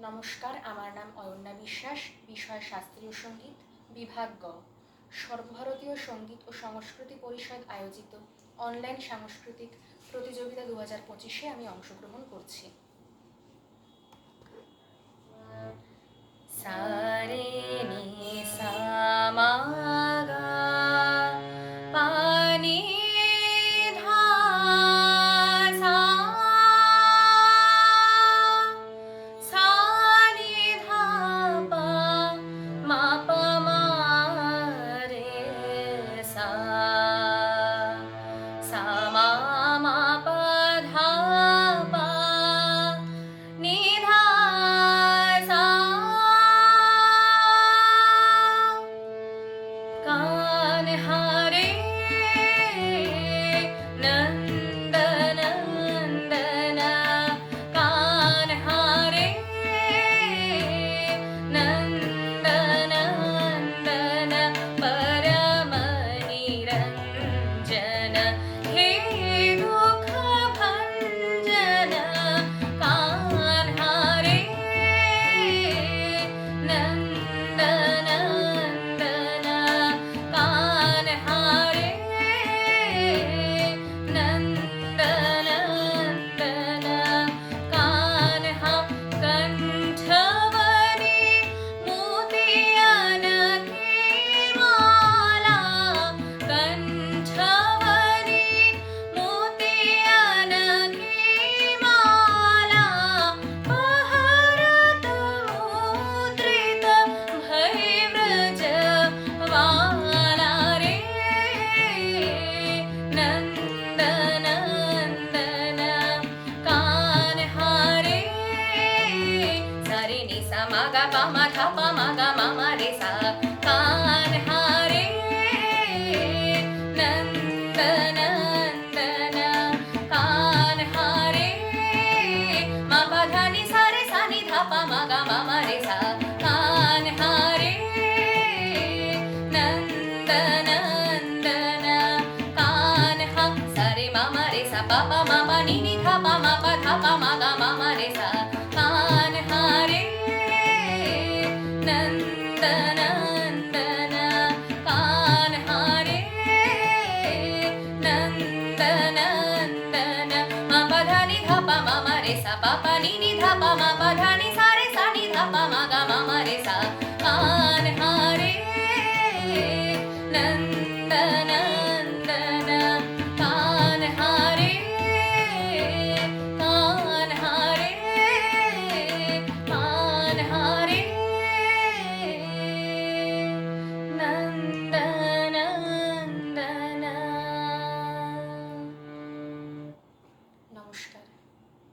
নমস্কার, আমার নাম অয়ন্যা বিশ্বাস। বিষয় শাস্ত্রীয় সঙ্গীত, বিভাগ গ। সর্বভারতীয় সঙ্গীত ও সংস্কৃতি পরিষদ আয়োজিত অনলাইন সাংস্কৃতিক প্রতিযোগিতা 2025-এ আমি অংশগ্রহণ করছি। সা রে নি সা মা গা পা নি ধা সা, সা নি ধা পা মা পা মা রে সা, সা মা মা পা ধা পা নি ধা সা, कान हारे नंद नंदन, कान हारे नंद नंदन, परम निरंजन हे दुख भंजन, कान हारे नंद नंदन, कान हारे नंद नंदन, कान हा कंठवरी मोतियन की माला, कंठवरी मोतियन की माला, पहरत मुद्रित भय व्रज वाला रे नंद नंदन, कान हारे सा रे नि सा मा गा पा मा धा पा मा गा मा मा रे सा, कान हारे नंद नंदन, कान हारे मा पा धा नि सा रे सा नि धा पा मा गा मा मा रे सा, कान हारे नंद नंदन, कान हा सा रे मा मा रे सा पा पा मा पा नि नि धा पा मा पा धा पा मा गा मा मा